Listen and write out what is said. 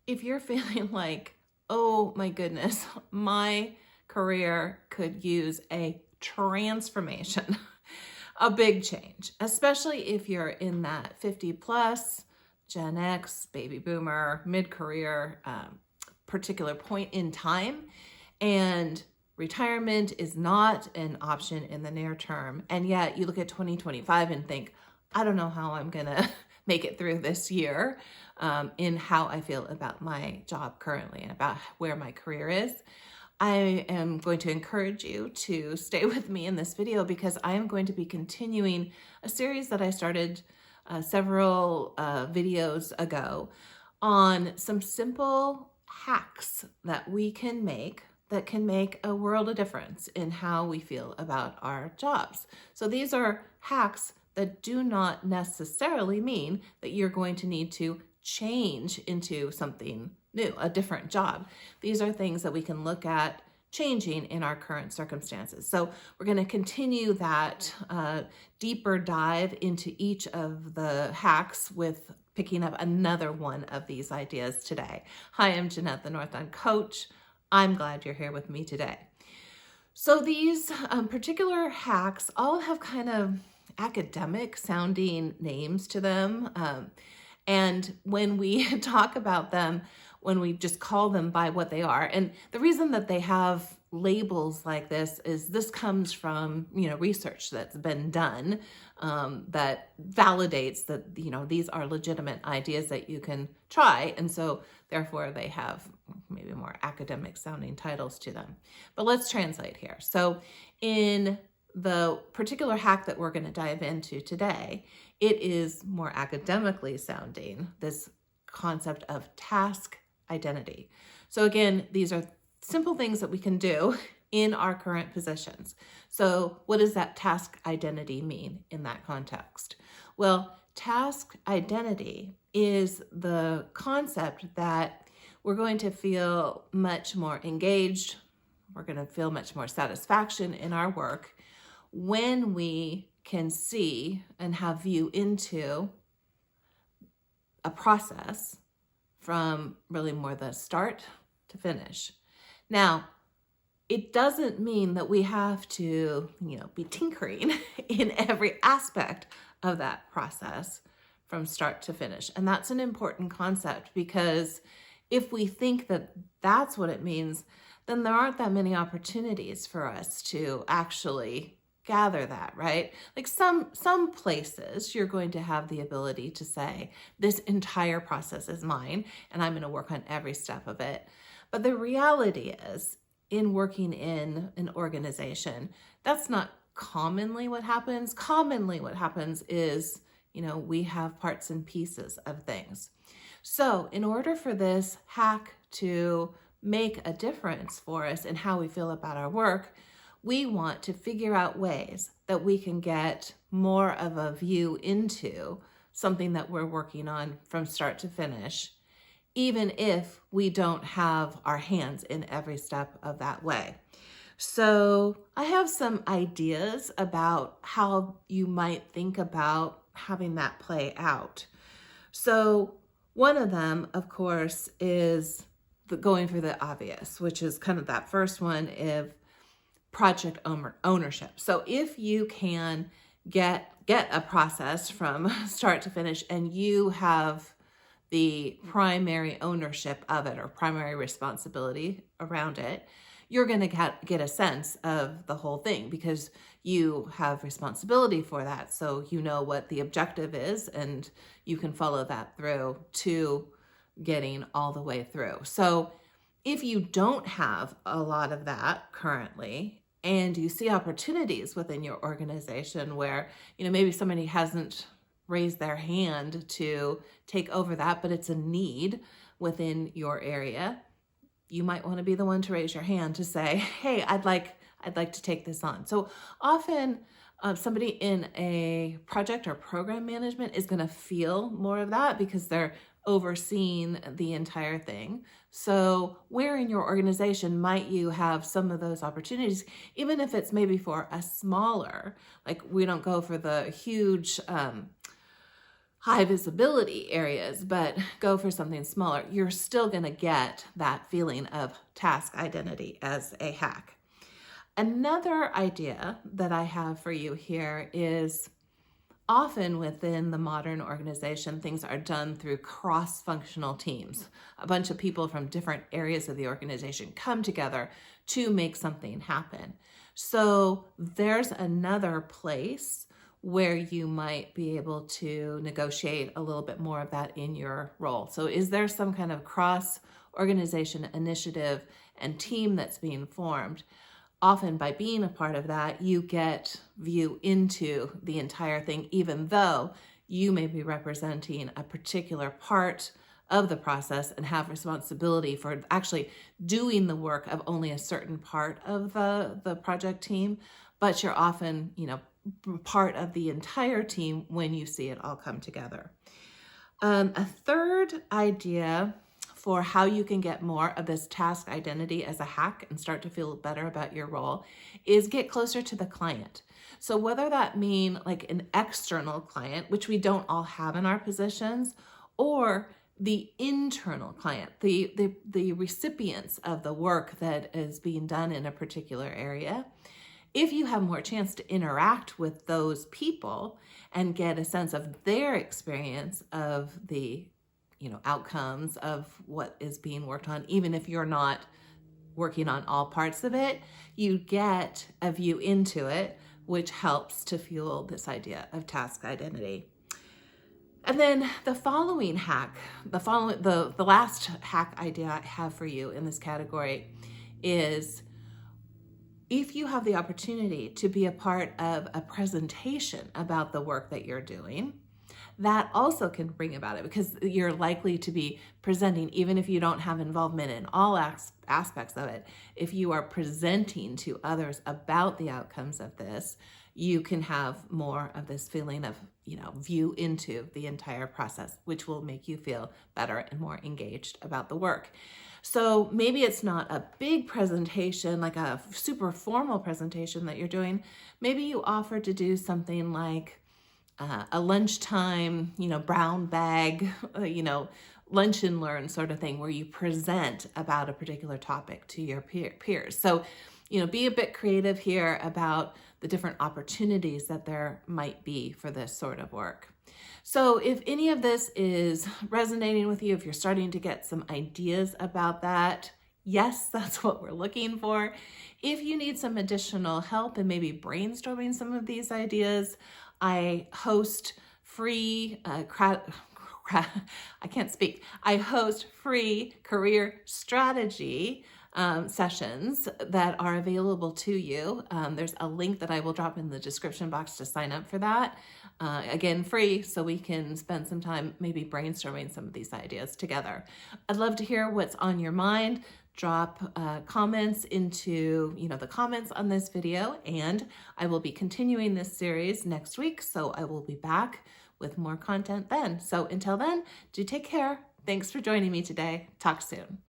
if you're feeling like, oh my goodness, my career could use a transformation, a big change, especially if you're in that 50 plus, Gen X, baby boomer, mid-career, particular point in time, and retirement is not an option in the near term. And yet you look at 2025 and think, I don't know how I'm gonna make it through this year in how I feel about my job currently and about where my career is. I am going to encourage you to stay with me in this video because I am going to be continuing a series that I started several videos ago on some simple hacks that we can make that can make a world of difference in how we feel about our jobs. So these are hacks that do not necessarily mean that you're going to need to change into something new, a different job. These are things that we can look at changing in our current circumstances. So we're going to continue that deeper dive into each of the hacks with picking up another one of these ideas today. Hi, I'm Jeanette, the North End Coach. I'm glad you're here with me today. So these particular hacks all have kind of academic sounding names to them. And when we talk about them, when we just call them by what they are, and the reason that they have labels like this is this comes from, research that's been done that validates that, these are legitimate ideas that you can try. And so therefore they have maybe more academic sounding titles to them. But let's translate here. So in the particular hack that we're going to dive into today, it is more academically sounding, this concept of task identity. So again, these are simple things that we can do in our current positions. So what does that task identity mean in that context? Well, task identity is the concept that we're going to feel much more engaged, we're going to feel much more satisfaction in our work when we can see and have view into a process from really more the start to finish. Now, it doesn't mean that we have to, be tinkering in every aspect of that process from start to finish. And that's an important concept because if we think that that's what it means, then there aren't that many opportunities for us to actually gather that, right? Like some places you're going to have the ability to say, this entire process is mine and I'm going to work on every step of it. But the reality is, in working in an organization, that's not commonly what happens. Commonly what happens is, we have parts and pieces of things. So in order for this hack to make a difference for us in how we feel about our work, we want to figure out ways that we can get more of a view into something that we're working on from start to finish, even if we don't have our hands in every step of that way. So I have some ideas about how you might think about having that play out. So one of them, of course, is going for the obvious, which is kind of that first one of project ownership. So if you can get a process from start to finish and you have the primary ownership of it or primary responsibility around it, you're going to get a sense of the whole thing because you have responsibility for that. So you know what the objective is and you can follow that through to getting all the way through. So if you don't have a lot of that currently, and you see opportunities within your organization where, maybe somebody hasn't raised their hand to take over that, but it's a need within your area, you might want to be the one to raise your hand to say, hey, I'd like to take this on. So often somebody in a project or program management is going to feel more of that because they're overseeing the entire thing. So where in your organization might you have some of those opportunities, even if it's maybe for a smaller, like we don't go for the huge high visibility areas, but go for something smaller, you're still going to get that feeling of task identity as a hack. Another idea that I have for you here is often within the modern organization, things are done through cross-functional teams. A bunch of people from different areas of the organization come together to make something happen. So there's another place where you might be able to negotiate a little bit more of that in your role. So is there some kind of cross-organization initiative and team that's being formed? Often by being a part of that, you get view into the entire thing, even though you may be representing a particular part of the process and have responsibility for actually doing the work of only a certain part of the project team, but you're often, part of the entire team when you see it all come together. A third idea for how you can get more of this task identity as a hack and start to feel better about your role is get closer to the client. So whether that mean like an external client, which we don't all have in our positions, or the internal client, the recipients of the work that is being done in a particular area, if you have more chance to interact with those people and get a sense of their experience of the outcomes of what is being worked on, even if you're not working on all parts of it, you get a view into it, which helps to fuel this idea of task identity. And then the following hack, the last hack idea I have for you in this category is if you have the opportunity to be a part of a presentation about the work that you're doing, that also can bring about it because you're likely to be presenting, even if you don't have involvement in all aspects of it. If you are presenting to others about the outcomes of this, you can have more of this feeling of, view into the entire process, which will make you feel better and more engaged about the work. So maybe it's not a big presentation, like a super formal presentation that you're doing. Maybe you offer to do something like a lunchtime, brown bag, lunch and learn sort of thing where you present about a particular topic to your peers. So, be a bit creative here about the different opportunities that there might be for this sort of work. So if any of this is resonating with you, if you're starting to get some ideas about that, yes, that's what we're looking for. If you need some additional help in maybe brainstorming some of these ideas, I host free I host free career strategy sessions that are available to you. There's a link that I will drop in the description box to sign up for that. Again, free, so we can spend some time maybe brainstorming some of these ideas together. I'd love to hear what's on your mind. Drop comments into the comments on this video, and I will be continuing this series next week, so I will be back with more content then. So until then, do take care. Thanks for joining me today. Talk soon.